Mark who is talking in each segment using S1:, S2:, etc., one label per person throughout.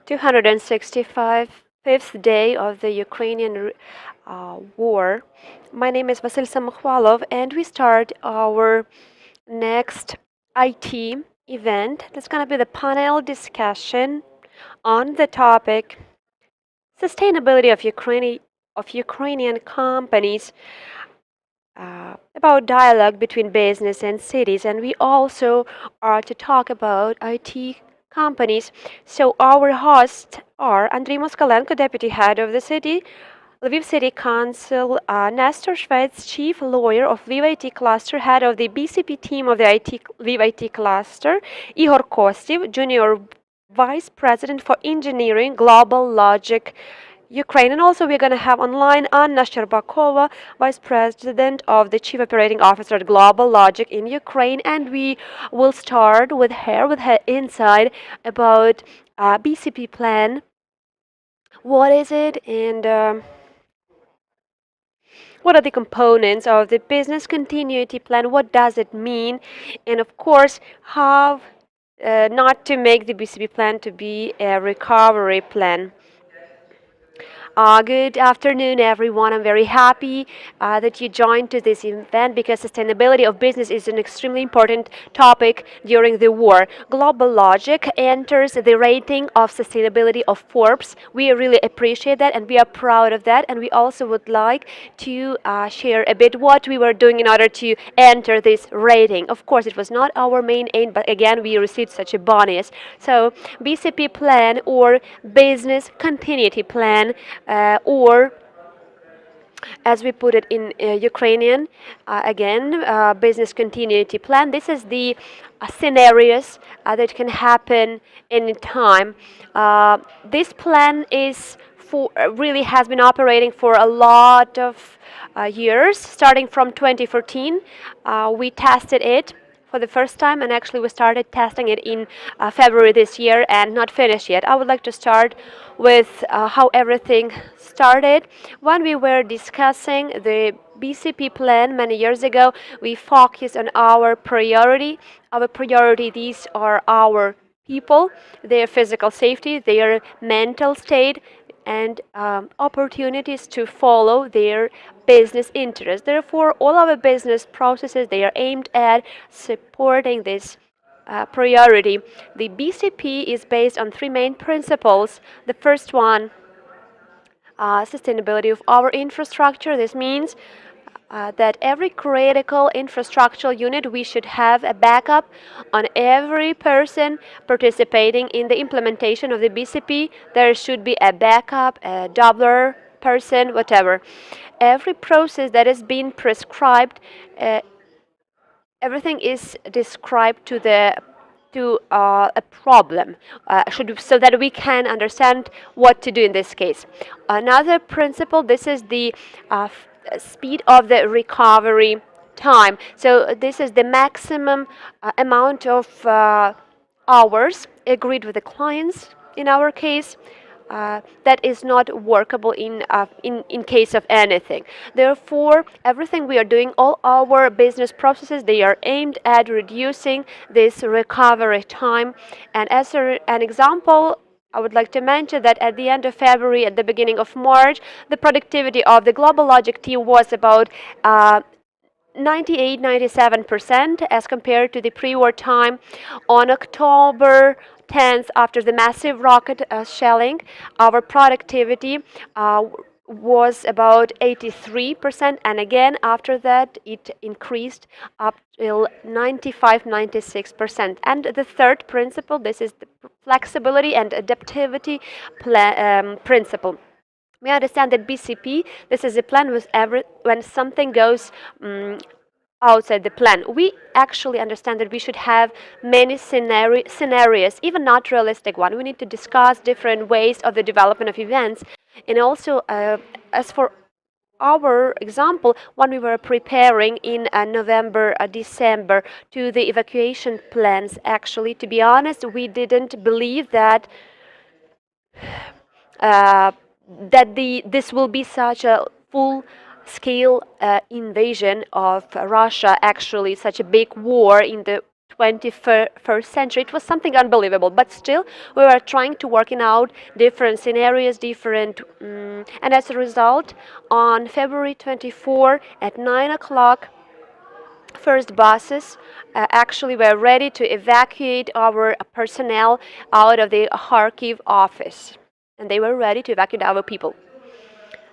S1: 265th day of the Ukrainian war. My name is Vasil Samokhvalov, and we start our next IT event. That's going to be the panel discussion on the topic sustainability of Ukrainian companies, about dialogue between business and cities, and we also are to talk about IT companies. So our hosts are Andrii Moskalenko, Deputy Head of the City, Lviv City Council, Nestor Shvets, Chief Lawyer of Lviv IT Cluster, Head of the BCP team of the Lviv IT Cluster, Ihor Kostiv, Junior Vice President for Engineering, GlobalLogic, Ukraine. And also we're going to have online Anna Shcherbakova, Vice President of the Chief Operating Officer at GlobalLogic in Ukraine. And we will start with her insight about BCP plan. What is it, and what are the components of the business continuity plan? What does it mean? And of course, how not to make the BCP plan to be a recovery plan. Good afternoon, everyone. I'm very happy that you joined to this event because sustainability of business is an extremely important topic during the war. GlobalLogic enters the rating of sustainability of Forbes. We really appreciate that and we are proud of that. And we also would like to share a bit what we were doing in order to enter this rating. Of course, it was not our main aim, but again, we received such a bonus. So, BCP plan or business continuity plan, or as we put it in Ukrainian, business continuity plan. This is the scenarios that can happen anytime. This plan is really has been operating for a lot of years, starting from 2014. We tested it for the first time, and actually we started testing it in February this year and not finished yet. I would like to start with how everything started. When we were discussing the BCP plan many years ago, we focused on our priority. Our priority, these are our people, their physical safety, their mental state, and opportunities to follow their business interests. Therefore, all our business processes, they are aimed at supporting this priority. The BCP is based on three main principles. The first one, sustainability of our infrastructure. This means that every critical infrastructural unit, we should have a backup on every person participating in the implementation of the BCP. There should be a backup, a doubler person, whatever. Every process that is being prescribed, everything is described to a problem, so that we can understand what to do in this case. Another principle, this is the speed of the recovery time. So this is the maximum amount of hours agreed with the clients in our case. That is not workable in case of anything. Therefore, everything we are doing, all our business processes, they are aimed at reducing this recovery time. And as an example, I would like to mention that at the end of February, at the beginning of March, the productivity of the GlobalLogic team was about 97% as compared to the pre-war time. On October 10th, after the massive rocket shelling, our productivity was about 83%, and again after that it increased up till 95-96%. And the third principle, this is the flexibility and adaptivity principle. We understand that BCP, this is a plan with when something goes outside the plan. We actually understand that we should have many scenarios, even not realistic one. We need to discuss different ways of the development of events. And also, as for our example, when we were preparing in November, December to the evacuation plans, actually, to be honest, we didn't believe that this will be such a full-scale invasion of Russia, actually such a big war in the 21st century. It was something unbelievable, but still we were trying to work out different scenarios, and as a result, on February 24 at 9 o'clock, first buses actually were ready to evacuate our personnel out of the Kharkiv office, and they were ready to evacuate our people.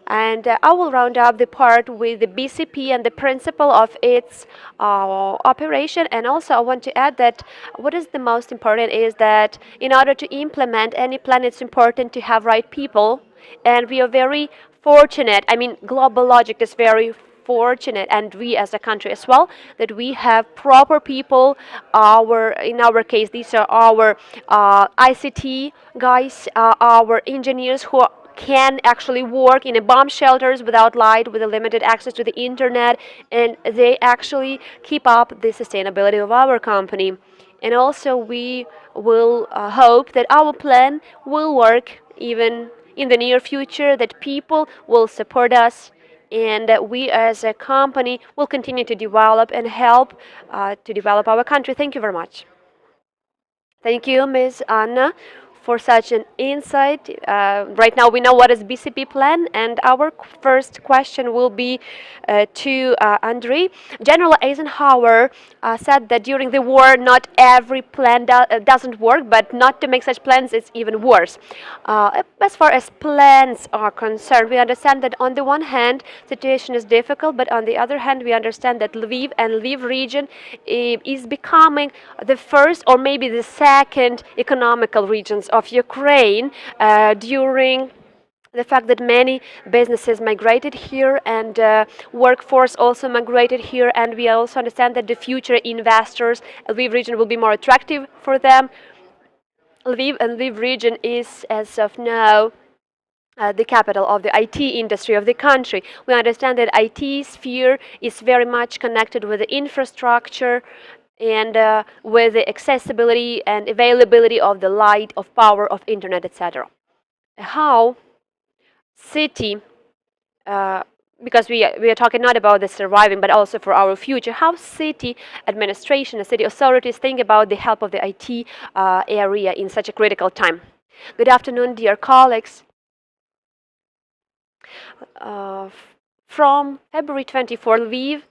S1: And I will round up the part with the BCP and the principle of its operation. And also I want to add that what is the most important is that in order to implement any plan, it's important to have right people. And we are very fortunate. I mean, GlobalLogic is very fortunate, and we as a country as well, that we have proper people. In our case, these are our ICT guys, our engineers who can actually work in a bomb shelters without light, with a limited access to the internet, and they actually keep up the sustainability of our company. And also we will hope that our plan will work even in the near future, that people will support us, and that we as a company will continue to develop and help to develop our country. Thank you very much. Thank you, Ms. Anna, for such an insight. Right now we know what is BCP plan, and our first question will be to Andrii. General Eisenhower said that during the war not every plan doesn't work, but not to make such plans is even worse. As far as plans are concerned, we understand that on the one hand situation is difficult, but on the other hand we understand that Lviv and Lviv region is becoming the first or maybe the second economical regions of Ukraine during the fact that many businesses migrated here, and workforce also migrated here, and we also understand that the future investors, Lviv region will be more attractive for them. Lviv and Lviv region is, as of now, the capital of the IT industry of the country. We understand that IT sphere is very much connected with the infrastructure and with the accessibility and availability of the light, of power, of internet, etc. How city, because we are talking not about the surviving but also for our future, how city administration and city authorities think about the help of the IT area in such a critical time. Good afternoon, dear colleagues. From February 24, Lviv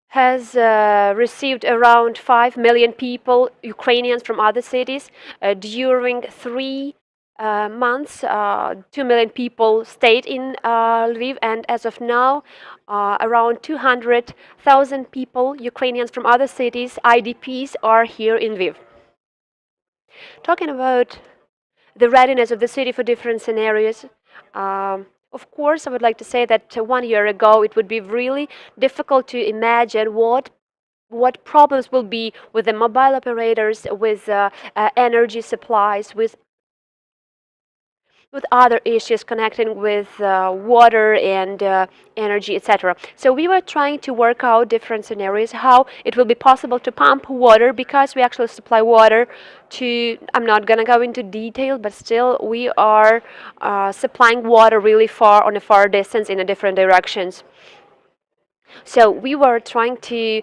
S1: has received around 5 million people, Ukrainians from other cities. During 3 months, 2 million people stayed in Lviv, and as of now, around 200,000 people, Ukrainians from other cities, IDPs, are here in Lviv. Talking about the readiness of the city for different scenarios, of course, I would like to say that 1 year ago it would be really difficult to imagine what problems will be with the mobile operators, with energy supplies, with other issues connecting with water and energy, etc. So we were trying to work out different scenarios, how it will be possible to pump water, because we actually supply water to, I'm not going to go into detail, but still we are supplying water really far, on a far distance, in a different directions. So we were trying to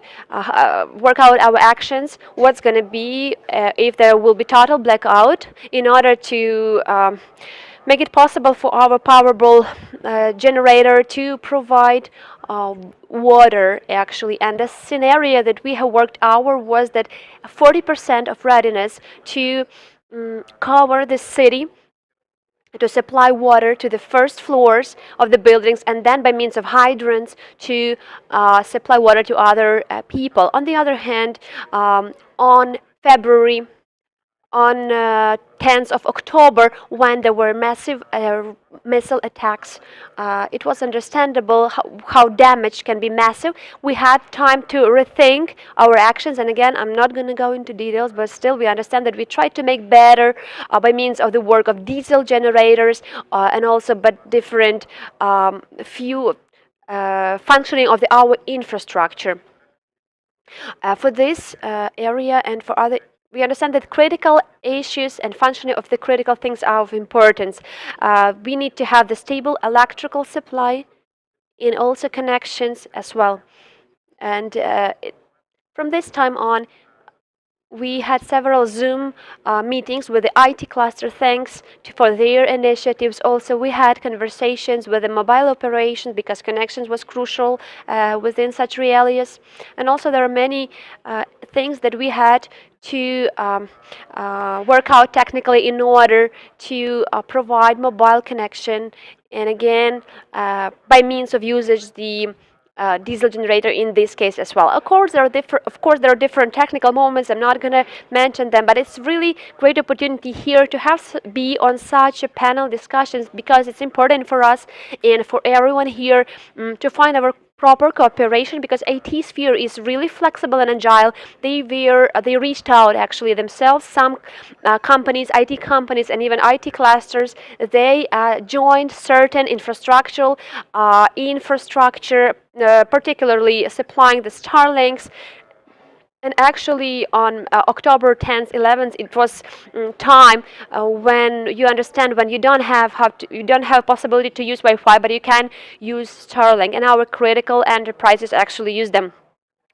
S1: work out our actions, what's going to be if there will be total blackout, in order to make it possible for our Powerball generator to provide water, actually. And the scenario that we have worked out was that 40% of readiness to cover the city, to supply water to the first floors of the buildings, and then by means of hydrants to supply water to other people. On the other hand, on 10th of October, when there were massive missile attacks, it was understandable how damage can be massive. We had time to rethink our actions, and again, I'm not going to go into details, but still we understand that we tried to make better by means of the work of diesel generators and also but different few functioning of our infrastructure. For this area and for other, we understand that critical issues and functioning of the critical things are of importance. We need to have the stable electrical supply and also connections as well. And From this time on, we had several Zoom meetings with the IT cluster thanks for their initiatives. Also, we had conversations with the mobile operations because connections was crucial within such areas. And also, there are many things that we had to work out technically in order to provide mobile connection. And again, by means of usage, the diesel generator in this case as well. Of course, there are different technical moments. I'm not going to mention them, but it's really great opportunity here to have be on such a panel discussions because it's important for us and for everyone here to find our proper cooperation because IT sphere is really flexible and agile. They reached out actually themselves. Some companies, IT companies, and even IT clusters, they joined certain infrastructure, particularly supplying the Starlinks. And actually, on October 10th, 11th, it was time when you understand when you you don't have possibility to use Wi-Fi, but you can use Starlink, and our critical enterprises actually use them.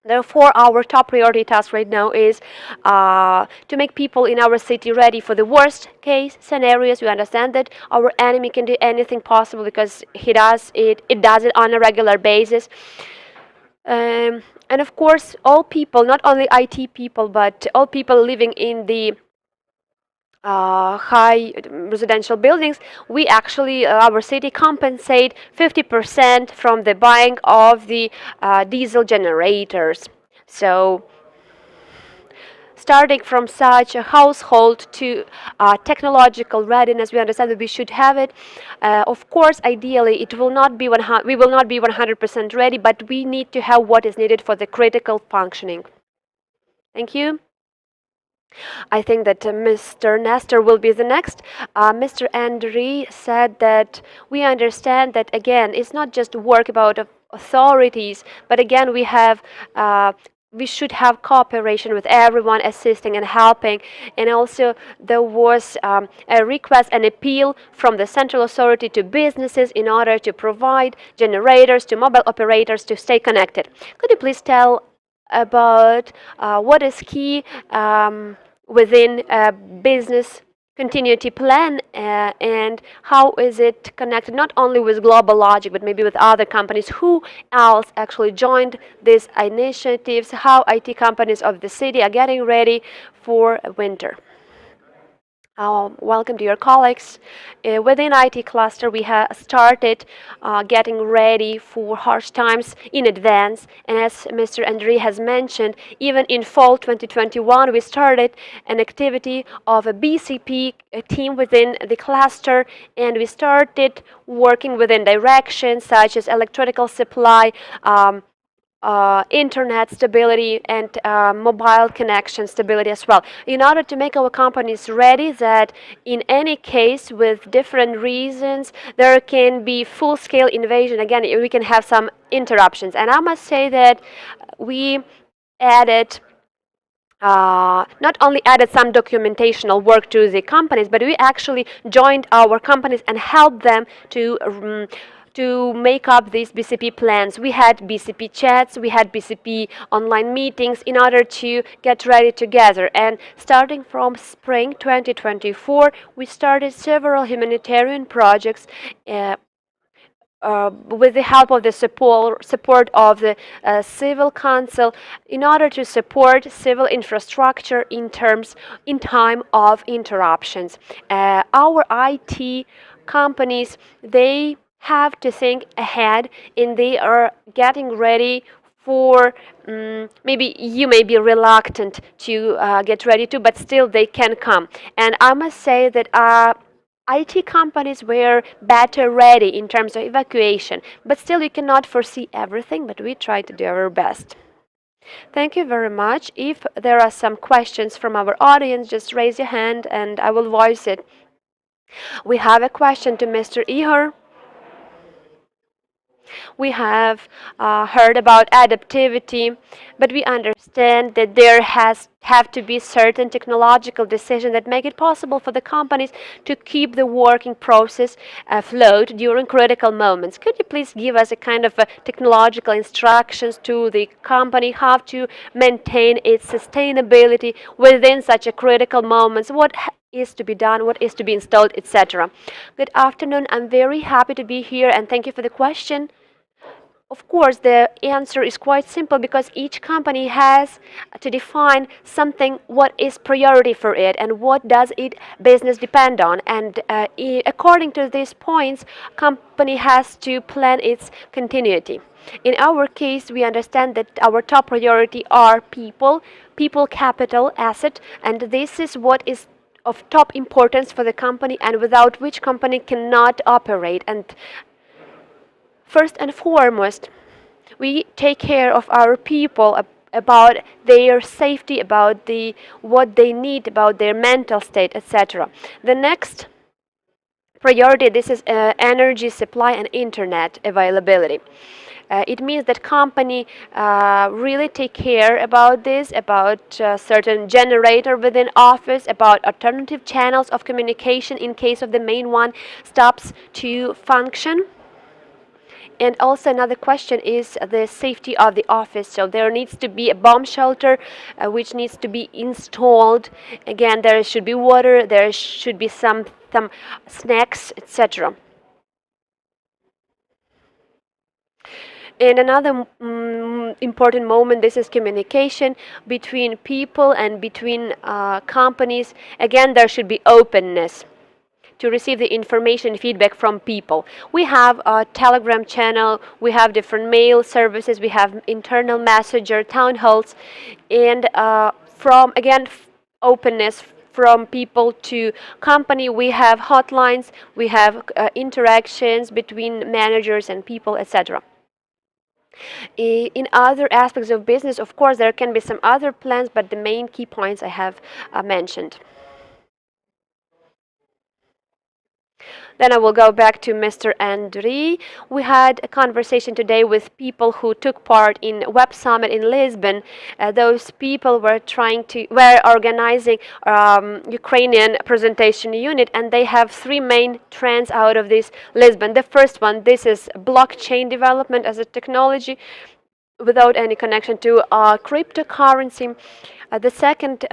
S1: Therefore, our top priority task right now is to make people in our city ready for the worst case scenarios. We understand that our enemy can do anything possible because he does it. It does it on a regular basis. And of course, all people, not only IT people, but all people living in the high residential buildings, we actually, our city compensate 50% from the buying of the diesel generators. So starting from such a household to technological readiness, we understand that we should have it. Of course, ideally, it will not be we will not be 100% ready, but we need to have what is needed for the critical functioning. Thank you. I think that Mr. Nestor will be the next. Mr. Andrii said that we understand that, again, it's not just work about authorities, but again, we should have cooperation with everyone assisting and helping. And also, there was a request, an appeal from the central authority to businesses in order to provide generators to mobile operators to stay connected. Could you please tell about what is key within a business continuity plan and how is it connected not only with GlobalLogic but maybe with other companies? Who else actually joined these initiatives? How IT companies of the city are getting ready for winter? Welcome to your colleagues. Within IT cluster, we have started getting ready for harsh times in advance. And as Mr. Andrii has mentioned, even in fall 2021, we started an activity of a BCP team within the cluster, and we started working within directions such as electrical supply, internet stability and mobile connection stability as well, in order to make our companies ready that in any case with different reasons there can be full-scale invasion. Again, we can have some interruptions. And I must say that we added not only added some documentational work to the companies, but we actually joined our companies and helped them to make up these BCP plans. We had BCP chats, we had BCP online meetings in order to get ready together. And starting from spring 2024, we started several humanitarian projects with the help of the support of the Civil Council in order to support civil infrastructure in time of interruptions. Our IT companies, they have to think ahead and they are getting ready for maybe you may be reluctant to get ready to, but still they can come. And I must say that IT companies were better ready in terms of evacuation, but still you cannot foresee everything, but we try to do our best. Thank you very much. If there are some questions from our audience, just raise your hand and I will voice it. We have a question to Mr. Ihor. We have heard about adaptivity, but we understand that there have to be certain technological decisions that make it possible for the companies to keep the working process afloat during critical moments. Could you please give us a kind of technological instructions to the company how to maintain its sustainability within such a critical moments? What is to be done, what is to be installed, etc. Good afternoon. I'm very happy to be here and thank you for the question. Of course, the answer is quite simple because each company has to define something what is priority for it and what does its business depend on. And according to these points, company has to plan its continuity. In our case, we understand that our top priority are people capital asset, and this is what is of top importance for the company and without which company cannot operate. And first and foremost, we take care of our people about their safety, about what they need, about their mental state, etc. The next priority, this is energy supply and internet availability. It means that company really take care about this, about certain generator within office, about alternative channels of communication in case of the main one stops to function. And also another question is the safety of the office. So there needs to be a bomb shelter which needs to be installed. Again, there should be water, there should be some snacks, etc. And another important moment, this is communication between people and between companies. Again, there should be openness to receive the information feedback from people. We have a Telegram channel, we have different mail services, we have internal messenger, town halls, and from again openness from people to company, we have hotlines, we have interactions between managers and people, etc. In other aspects of business, of course, there can be some other plans, but the main key points I have mentioned. Then I will go back to Mr. Andrii. We had a conversation today with people who took part in Web Summit in Lisbon. Those people were organizing Ukrainian presentation unit, and they have three main trends out of this Lisbon. The first one, this is blockchain development as a technology without any connection to cryptocurrency. The second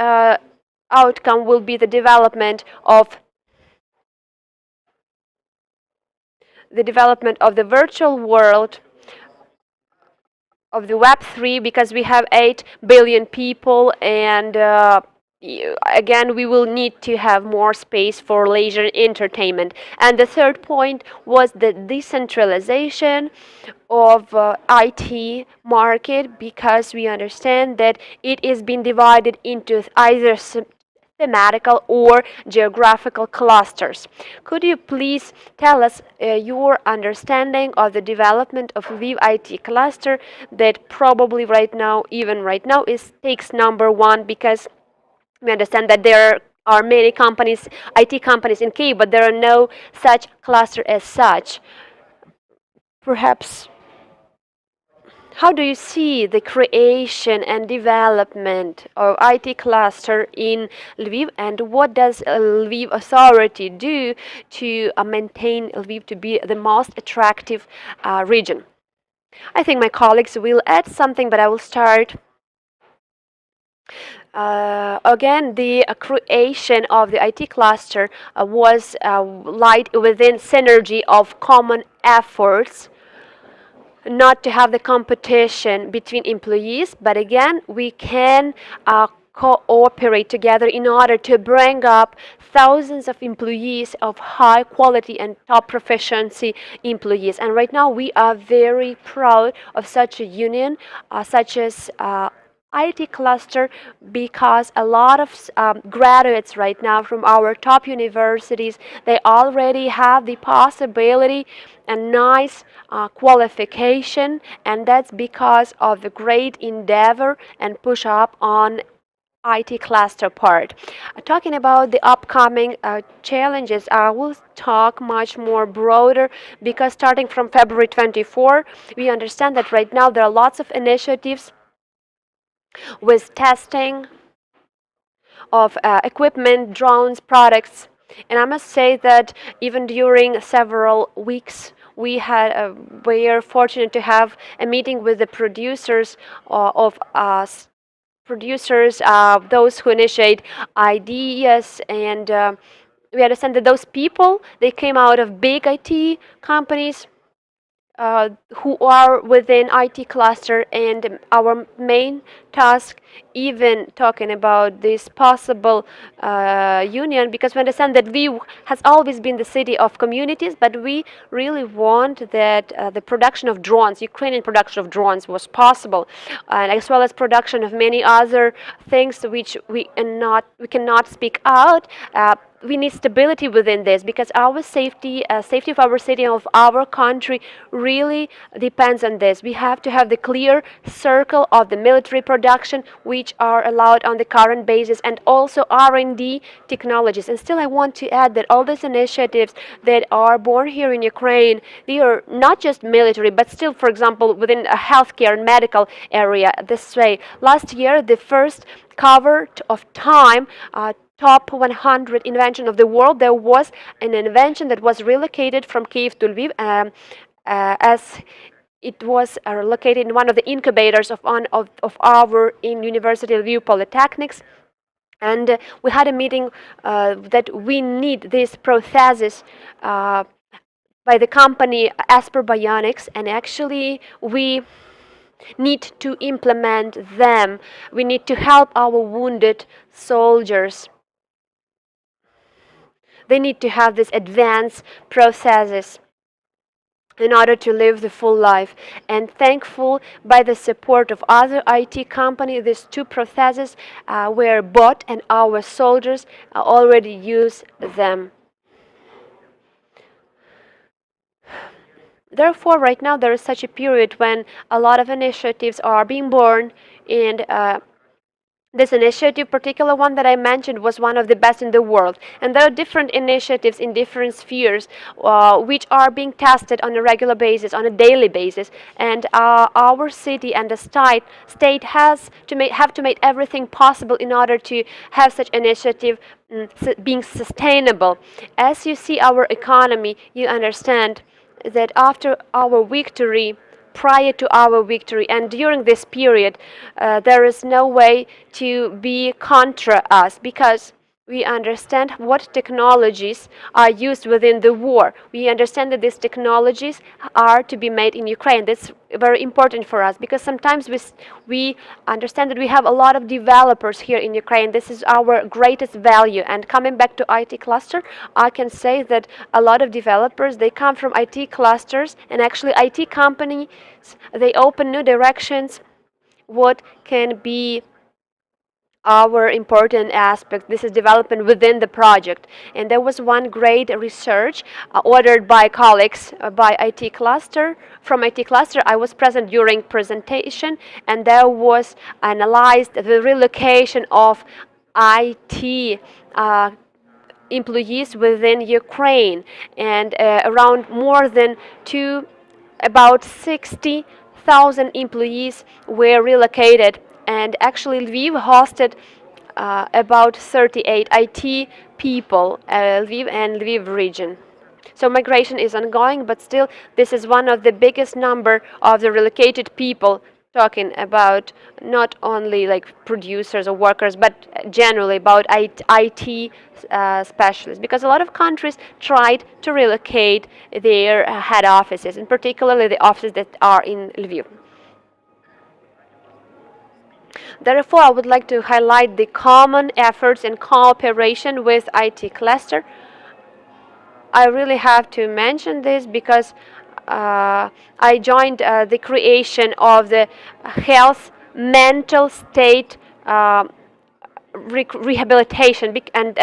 S1: outcome will be the development of the virtual world of the Web3 because we have 8 billion people and again we will need to have more space for leisure and entertainment. And the third point was the decentralization of IT market because we understand that it is being divided into either thematical or geographical clusters. Could you please tell us your understanding of the development of Lviv IT cluster that probably even right now, takes number one because we understand that there are many companies, IT companies in Kyiv, but there are no such cluster as such. Perhaps how do you see the creation and development of IT cluster in Lviv, and what does Lviv authority do to maintain Lviv to be the most attractive region? I think my colleagues will add something, but I will start. Again, the creation of the IT cluster was light within synergy of common efforts, not to have the competition between employees, but again, we can cooperate together in order to bring up thousands of employees of high quality and top proficiency employees. And right now we are very proud of such a union, such as IT cluster, because a lot of graduates right now from our top universities, they already have the possibility and nice qualification, and that's because of the great endeavor and push up on IT cluster part. Talking about the upcoming challenges, I will talk much more broader because starting from February 24, we understand that right now there are lots of initiatives with testing of equipment, drones, products. And I must say that even during several weeks, we are fortunate to have a meeting with the producers of producers, those who initiate ideas, and we understand that those people, they came out of big IT companies who are within IT cluster, and our main task, even talking about this possible union, because we understand that Lviv has always been the city of communities, but we really want that the production of drones, Ukrainian production of drones, was possible, and as well as production of many other things which we cannot speak out. We need stability within this because our safety, safety of our city, of our country, really depends on this. We have to have the clear circle of the military production, which are allowed on the current basis, and also R&D technologies. And still, I want to add that all these initiatives that are born here in Ukraine, they are not just military, but still, for example, within a healthcare and medical area. This way, last year, the first cover of time. Top 100 invention of the world, there was an invention that was relocated from Kiev to Lviv, as it was located in one of the incubators of our in University of Lviv Polytechnics. And we had a meeting that we need these prostheses by the company Asper Bionics, and actually we need to implement them. We need to help our wounded soldiers. They need to have these advanced processes in order to live the full life. And thankful by the support of other IT companies, these two processes were bought, and our soldiers already use them. Therefore, right now there is such a period when a lot of initiatives are being born, and this initiative, particular one that I mentioned, was one of the best in the world. And there are different initiatives in different spheres which are being tested on a regular basis, on a daily basis. And our city and the state have to make everything possible in order to have such initiative being sustainable. As you see our economy, you understand that after our victory, prior to our victory, and during this period, there is no way to be contra us, because we understand what technologies are used within the war. We understand that these technologies are to be made in Ukraine. That's very important for us, because sometimes we understand that we have a lot of developers here in Ukraine. This is our greatest value. And coming back to IT cluster, I can say that a lot of developers, they come from IT clusters, and actually IT companies, they open new directions. What can be our important aspect? This is development within the project. And there was one great research ordered by colleagues by IT cluster. From IT cluster, I was present during presentation, and there was analyzed the relocation of IT employees within Ukraine, and around more than about 60,000 employees were relocated. And actually Lviv hosted about 38 IT people, Lviv and Lviv region. So migration is ongoing, but still this is one of the biggest number of the relocated people, talking about not only like producers or workers, but generally about IT specialists, because a lot of countries tried to relocate their head offices, and particularly the offices that are in Lviv. Therefore, I would like to highlight the common efforts and cooperation with IT cluster. I really have to mention this because I joined the creation of the health mental state rehabilitation, and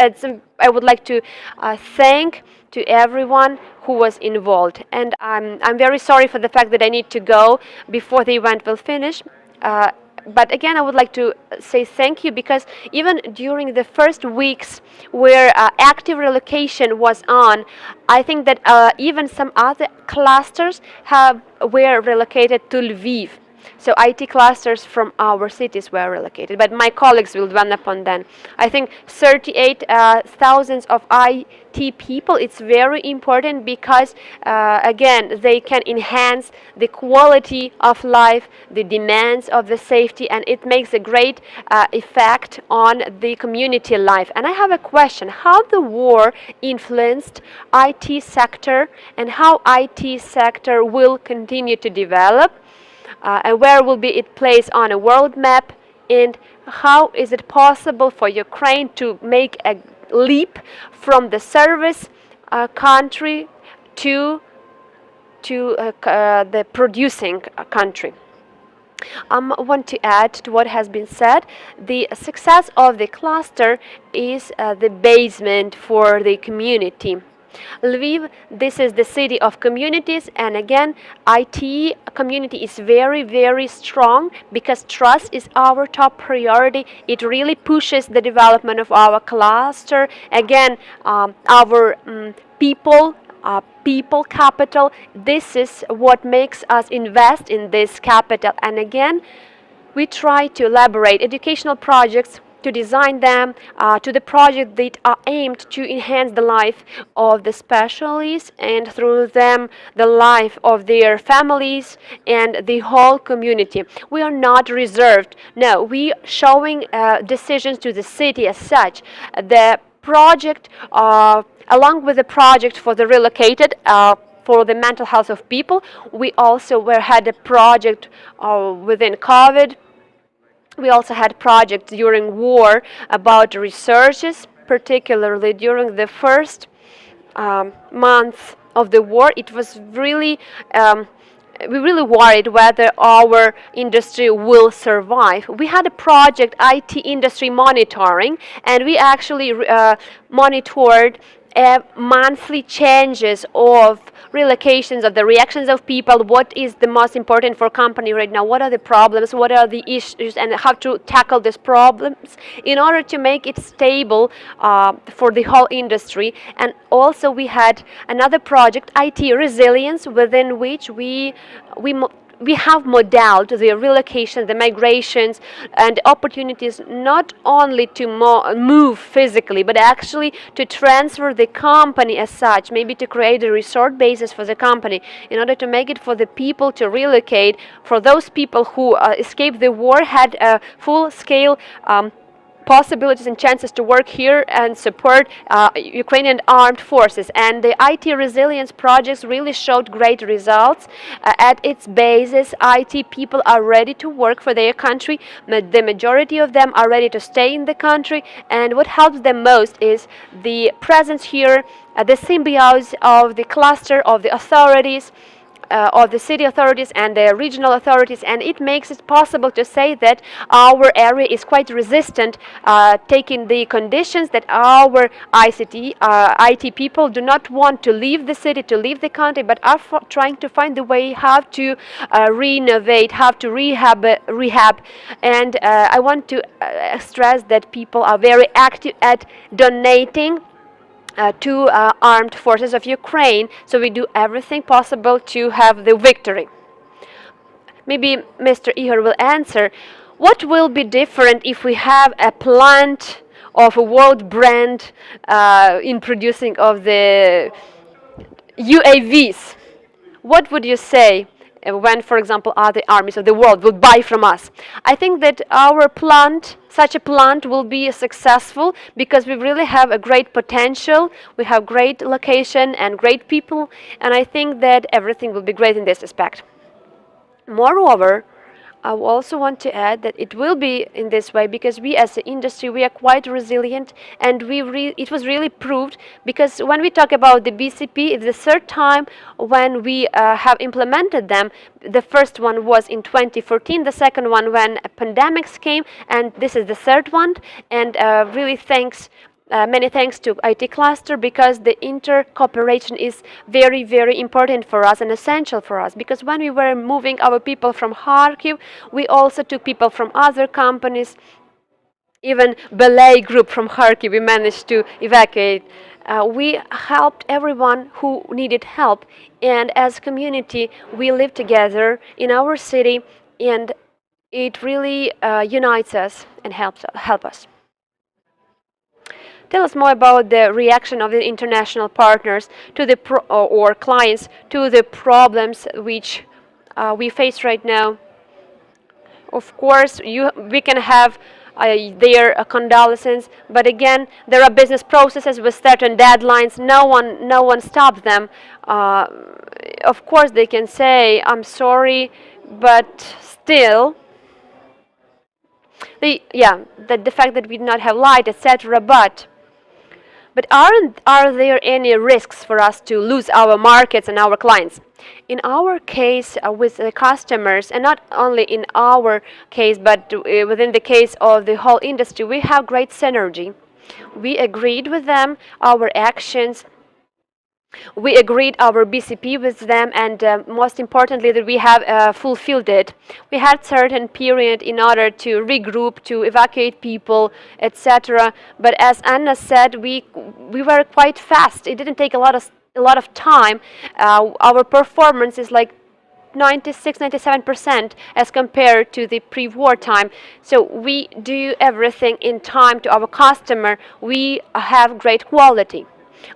S1: I would like to thank to everyone who was involved. And I'm very sorry for the fact that I need to go before the event will finish. But again, I would like to say thank you, because even during the first weeks where active relocation was on, I think that even some other clusters were relocated to Lviv. So IT clusters from our cities were relocated, but my colleagues will dwell upon them. I think 38,000 of IT people, it's very important, because again, they can enhance the quality of life, the demands of the safety, and it makes a great effect on the community life. And I have a question: how the war influenced IT sector, and how IT sector will continue to develop? And where will be it placed on a world map, and how is it possible for Ukraine to make a leap from the service country to the producing country? I want to add to what has been said. The success of the cluster is the basement for the community. Lviv, this is the city of communities, and again, IT community is very, very strong, because trust is our top priority. It really pushes the development of our cluster. Again, our people capital, this is what makes us invest in this capital. And again, we try to elaborate educational projects, to design them to the project that are aimed to enhance the life of the specialists, and through them the life of their families and the whole community. We are not reserved. No, we showing decisions to the city as such. The project, along with the project for the relocated, for the mental health of people, we also had a project within COVID. We also had projects during war about researches, particularly during the first month of the war. It was really, we really worried whether our industry will survive. We had a project, IT industry monitoring, and we actually monitored monthly changes of relocations, of the reactions of people, what is the most important for company right now, what are the problems, what are the issues, and how to tackle these problems in order to make it stable for the whole industry. And also we had another project, IT resilience, within which we have modeled the relocation, the migrations, and opportunities not only to move physically, but actually to transfer the company as such, maybe to create a resort basis for the company in order to make it for the people to relocate, for those people who escaped the war, had a full-scale possibilities and chances to work here and support Ukrainian armed forces. And the IT resilience projects really showed great results. At its basis, IT people are ready to work for their country. The majority of them are ready to stay in the country. And what helps them most is the presence here, the symbiosis of the cluster of the authorities, of the city authorities and the regional authorities, and it makes it possible to say that our area is quite resistant, taking the conditions that our IT people do not want to leave the city, to leave the country, but are trying to find the way how to renovate, how to rehab. And I want to stress that people are very active at donating to armed forces of Ukraine, so we do everything possible to have the victory. Maybe Mr. Ihor will answer, what will be different if we have a plant of a world brand in producing of the UAVs? What would you say when, for example, other armies of the world would buy from us? I think that our plant, such a plant, will be successful because we really have a great potential, we have great location and great people, and I think that everything will be great in this aspect. Moreover, I also want to add that it will be in this way because we as an industry, we are quite resilient, and it was really proved because when we talk about the BCP, it's the third time when we have implemented them. The first one was in 2014, the second one when pandemics came, and this is the third one, and really thanks Many thanks to IT cluster, because the inter-cooperation is very, very important for us and essential for us, because when we were moving our people from Kharkiv, we also took people from other companies. Even Belay group from Kharkiv we managed to evacuate. We helped everyone who needed help, and as a community we live together in our city, and it really unites us and help us. Tell us more about the reaction of the international partners to the or clients to the problems which we face right now. Of course, we can have their condolences, but again, there are business processes with certain deadlines. No one stops them. Of course, they can say, "I'm sorry," but still, the fact that we do not have light, etc. But are there any risks for us to lose our markets and our clients? In our case, with the customers, and not only in our case, but within the case of the whole industry, we have great synergy. We agreed with them, our actions. We agreed our BCP with them, and most importantly that we have fulfilled it. We had certain period in order to regroup, to evacuate people, etc. But as Anna said, we were quite fast. It didn't take a lot of time. Our performance is like 96-97% as compared to the pre-war time. So we do everything in time to our customer. We have great quality.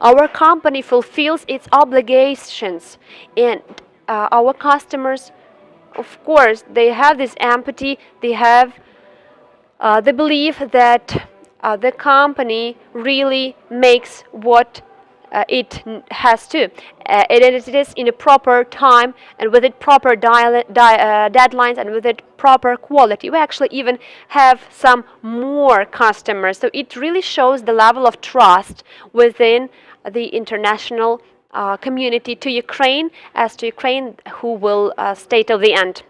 S1: Our company fulfills its obligations, and our customers, of course, they have this empathy, they have the belief that the company really makes what it has to. It is in a proper time, and with it proper deadlines, and with it proper quality. We actually even have some more customers, so it really shows the level of trust within the international community to Ukraine, as to Ukraine who will stay till the end.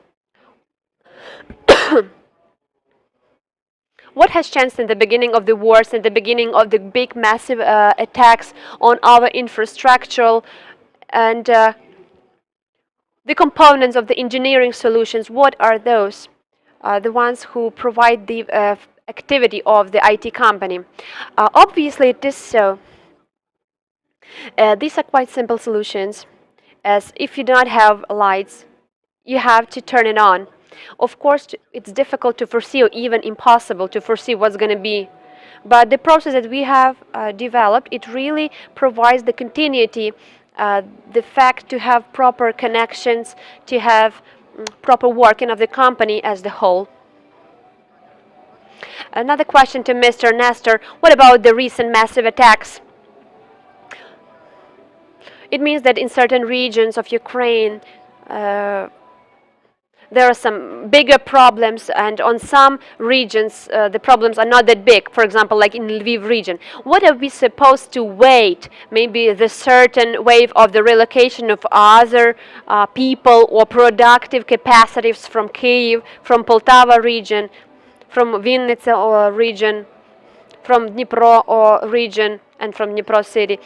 S1: What has changed since the beginning of the war, since the beginning of the big massive attacks on our infrastructure and the components of the engineering solutions? What are those? The ones who provide the activity of the IT company. Obviously it is so. These are quite simple solutions, as if you do not have lights, you have to turn it on. Of course, it's difficult to foresee, or even impossible to foresee what's going to be. But the process that we have developed, it really provides the continuity, the fact to have proper connections, to have proper working of the company as the whole. Another question to Mr. Nestor: what about the recent massive attacks? It means that in certain regions of Ukraine, there are some bigger problems, and on some regions the problems are not that big. For example, like in Lviv region. What are we supposed to wait? Maybe the certain wave of the relocation of other people or productive capacities from Kyiv, from Poltava region, from Vinnytsia region, from Dnipro region, and from Dnipro city,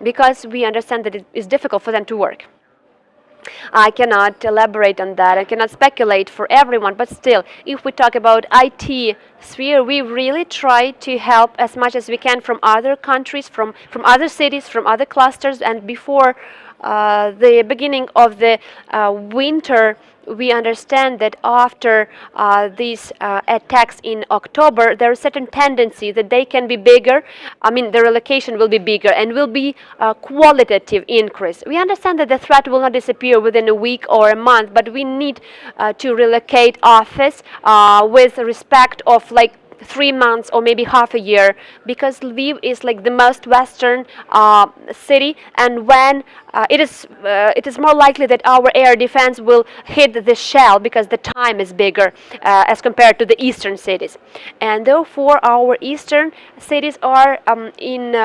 S1: because we understand that it is difficult for them to work. I cannot elaborate on that. I cannot speculate for everyone, but still, if we talk about IT sphere, we really try to help as much as we can from other countries, from other cities, from other clusters. And before the beginning of the winter, we understand that after these attacks in October, there is a certain tendency that they can be bigger. I mean, the relocation will be bigger and will be a qualitative increase. We understand that the threat will not disappear within a week or a month, but we need to relocate office with respect of like 3 months or maybe half a year, because Lviv is like the most western city, and when it is more likely that our air defense will hit the shell, because the time is bigger as compared to the eastern cities, and therefore our eastern cities are in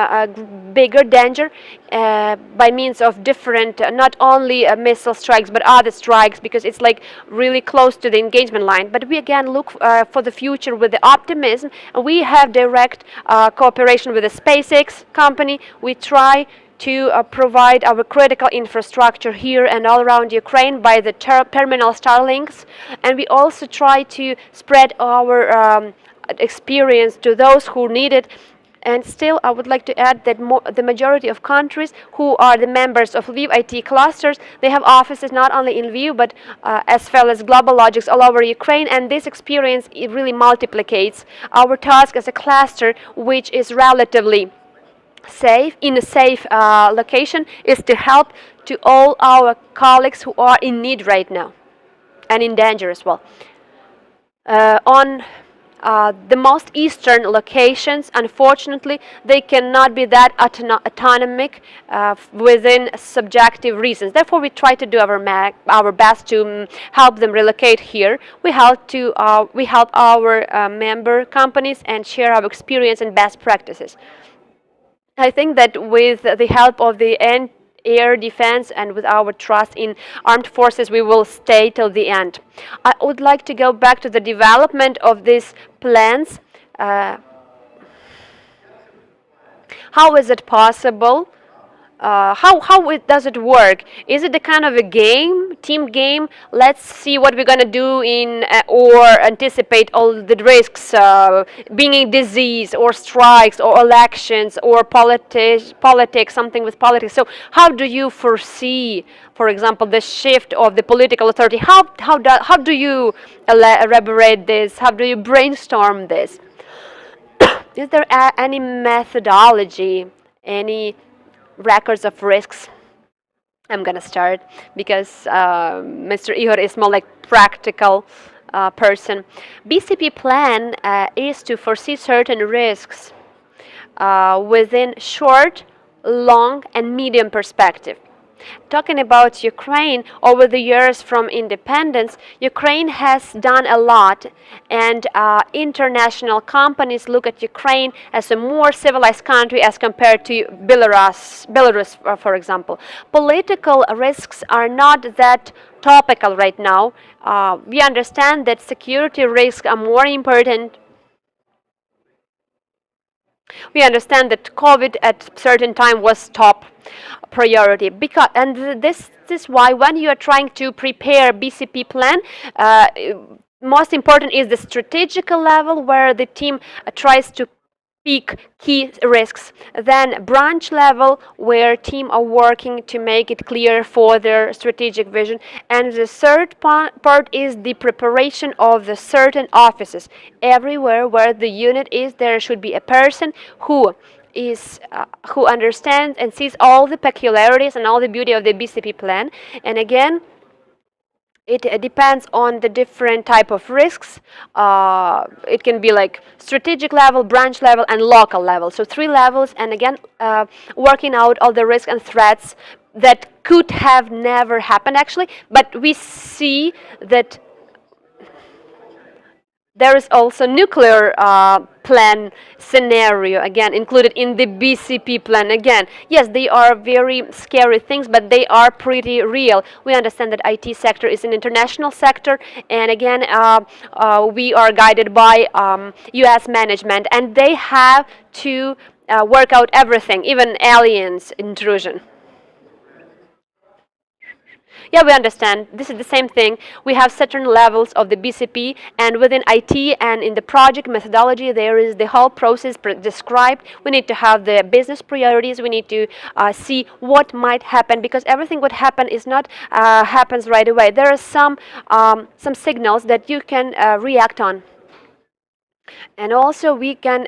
S1: bigger danger by means of different, not only missile strikes but other strikes, because it's like really close to the engagement line. But we again look for the future with the optimism optimism. And we have direct cooperation with the SpaceX company. We try to provide our critical infrastructure here and all around Ukraine by the terminal Starlinks. And we also try to spread our experience to those who need it. And still, I would like to add that the majority of countries who are the members of Lviv IT clusters, they have offices not only in Lviv, but as well as GlobalLogics all over Ukraine. And this experience, it really multiplicates our task as a cluster, which is relatively safe, in a safe location, is to help to all our colleagues who are in need right now and in danger as well. On the most eastern locations, unfortunately, they cannot be that autonomic within subjective reasons. Therefore, we try to do our best to help them relocate here. We help our member companies and share our experience and best practices. I think that with the help of the air defense and with our trust in armed forces, we will stay till the end. I would like to go back to the development of these plans. How is it possible? How does it work? Is it a kind of a game, team game? Let's see what we're gonna do or anticipate all the risks, being a disease or strikes or elections or politics, something with politics. So how do you foresee, for example, the shift of the political authority? How do you elaborate this? How do you brainstorm this? Is there any methodology, any records of risks? I'm gonna start because Mr. Ihor is more like practical person. BCP plan is to foresee certain risks within short, long, and medium perspective. Talking about Ukraine, over the years from independence, Ukraine has done a lot, and international companies look at Ukraine as a more civilized country as compared to Belarus, for example. Political risks are not that topical right now. We understand that security risks are more important. We understand that COVID at certain time was top priority, and this is why when you are trying to prepare BCP plan, most important is the strategical level, where the team tries to pick key risks. Then branch level, where team are working to make it clear for their strategic vision. And the third part is the preparation of the certain offices. Everywhere where the unit is, there should be a person who understands and sees all the peculiarities and all the beauty of the BCP plan. And again, it depends on the different type of risks. It can be like strategic level, branch level, and local level. So 3 levels, and again, working out all the risks and threats that could have never happened actually, but we see that there is also nuclear plan scenario, again, included in the BCP plan. Again, yes, they are very scary things, but they are pretty real. We understand that IT sector is an international sector, and again, we are guided by US management, and they have to work out everything, even aliens intrusion. Yeah, we understand. This is the same thing. We have certain levels of the BCP, and within IT and in the project methodology, there is the whole process described. We need to have the business priorities. We need to see what might happen, because everything what happen is not happens right away. There are some signals that you can react on, and also we can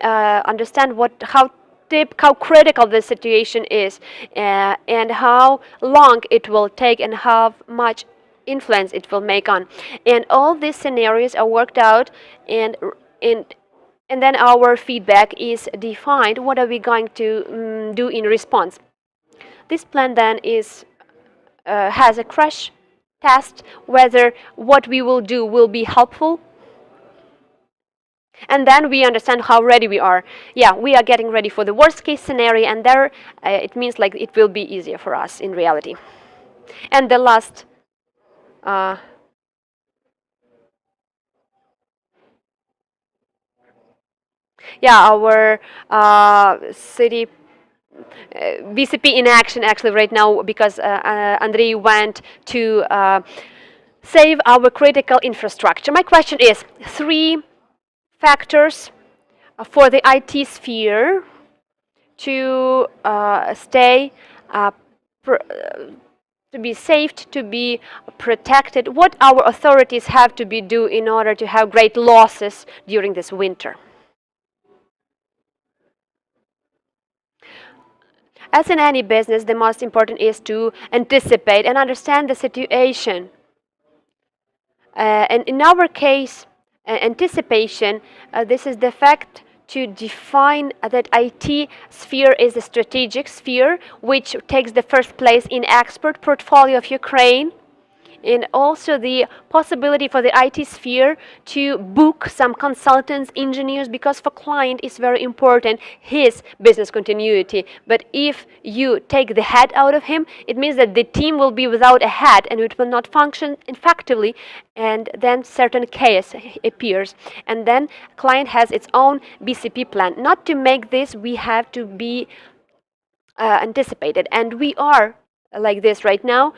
S1: understand how critical the situation is, and how long it will take, and how much influence it will make on. And all these scenarios are worked out, and then our feedback is defined. What are we going to do in response? This plan then has a crash test, whether what we will do will be helpful. And then we understand how ready we are. Yeah, we are getting ready for the worst case scenario, and there it means like it will be easier for us in reality. And the last yeah, our city BCP in action actually right now, because Andrii went to save our critical infrastructure. My question is, three factors for the IT sphere to stay to be saved, to be protected. What our authorities have to be do in order to have great losses during this winter? As in any business, the most important is to anticipate and understand the situation. And in our case, anticipation, this is the fact to define that IT sphere is a strategic sphere which takes the first place in export portfolio of Ukraine, and also the possibility for the IT sphere to book some consultants, engineers, because for client is very important his business continuity. But if you take the head out of him, it means that the team will be without a head and it will not function effectively, and then certain chaos appears. And then client has its own BCP plan. Not to make this, we have to be anticipated, and we are like this right now.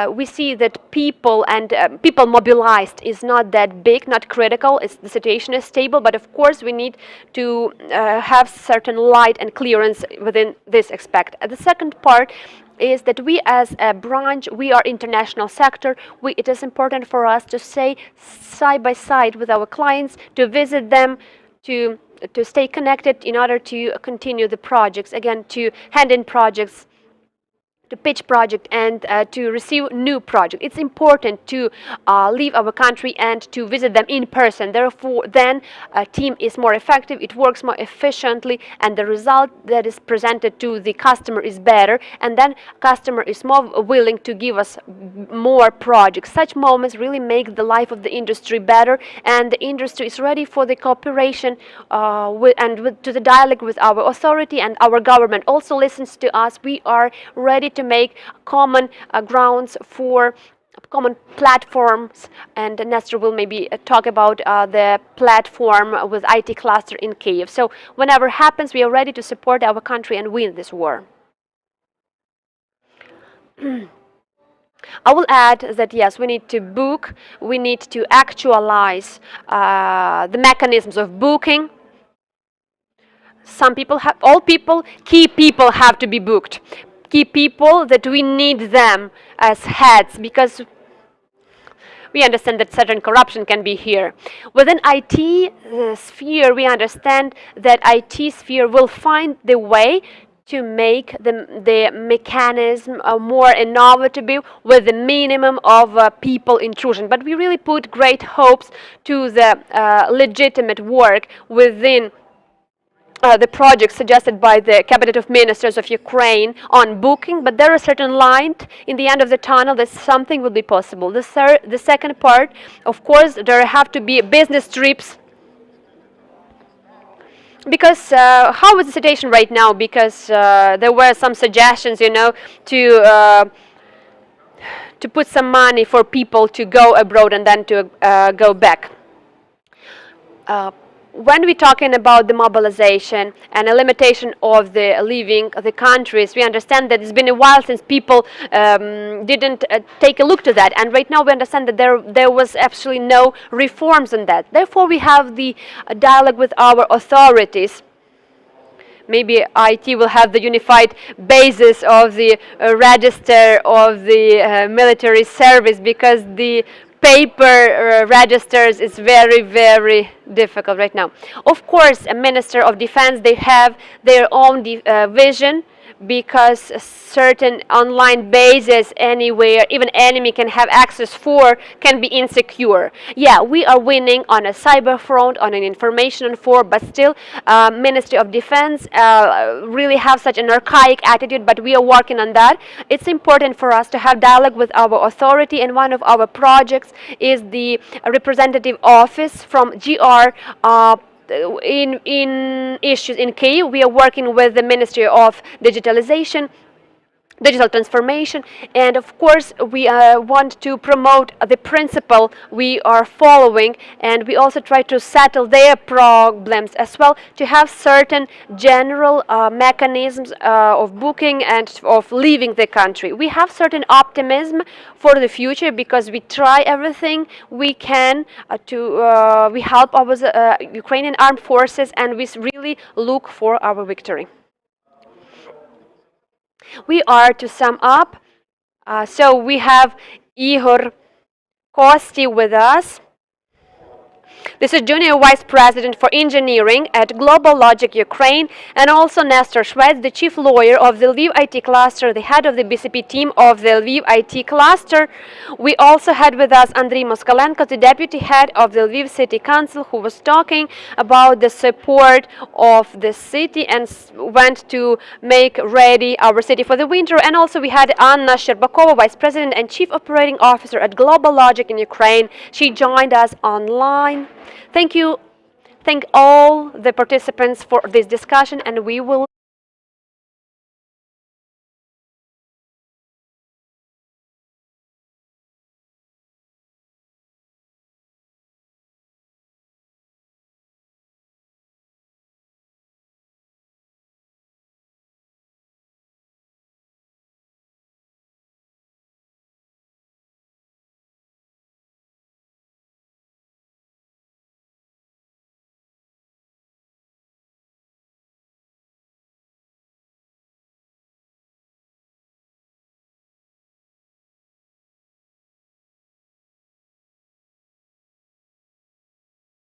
S1: We see that people and people mobilized is not that big, not critical. The situation is stable, but of course we need to have certain light and clearance within this aspect. The second part is that we as a branch, we are international sector. It is important for us to stay side by side with our clients, to visit them, to stay connected in order to continue the projects, again, to hand in projects, to pitch project, and to receive new project. It's important to leave our country and to visit them in person. Therefore, then a team is more effective, it works more efficiently, and the result that is presented to the customer is better, and then customer is more willing to give us more projects. Such moments really make the life of the industry better, and the industry is ready for the cooperation to the dialogue with our authority, and our government also listens to us. We are ready to make common grounds for common platforms, and Nestor will maybe talk about the platform with IT cluster in Kyiv. So whenever happens, we are ready to support our country and win this war. I will add that yes, we need to book, we need to actualize the mechanisms of booking. Some people have, all people, key people have to be booked. Key people that we need them as heads, because we understand that certain corruption can be here. Within IT sphere, we understand that IT sphere will find the way to make the mechanism more innovative with the minimum of people intrusion. But we really put great hopes to the legitimate work within the project suggested by the Cabinet of Ministers of Ukraine on booking, but there are certain light in the end of the tunnel that something will be possible. The second part, of course, there have to be business trips, because how is the situation right now? Because there were some suggestions, to put some money for people to go abroad and then to go back. When we're talking about the mobilization and a limitation of the leaving the countries, we understand that it's been a while since people didn't take a look to that, and right now we understand that there was actually no reforms on that. Therefore, we have the dialogue with our authorities. Maybe IT will have the unified basis of the register of the military service, because the paper registers is very, very difficult right now. Of course, a Minister of Defense, they have their own vision, because certain online bases anywhere, even enemy can have access for, can be insecure. Yeah, we are winning on a cyber front, on an information front, but still Ministry of Defense really have such an archaic attitude, but we are working on that. It's important for us to have dialogue with our authority, and one of our projects is the representative office from GR in issues in Kyiv. We are working with the Ministry of Digitalization digital transformation, and of course we want to promote the principle we are following, and we also try to settle their problems as well, to have certain general mechanisms of booking and of leaving the country. We have certain optimism for the future because we try everything we can to we help our Ukrainian armed forces, and we really look for our victory. We are, to sum up, so we have Ihor Kostiv with us. This is Junior Vice President for Engineering at GlobalLogic Ukraine, and also Nestor Shvets, the Chief Lawyer of the Lviv IT Cluster, the head of the BCP team of the Lviv IT Cluster. We also had with us Andrii Moskalenko, the Deputy Head of the Lviv City Council, who was talking about the support of the city and went to make ready our city for the winter. And also we had Anna Shcherbakova, Vice President and Chief Operating Officer at GlobalLogic in Ukraine. She joined us online. Thank you. Thank all the participants for this discussion, and we will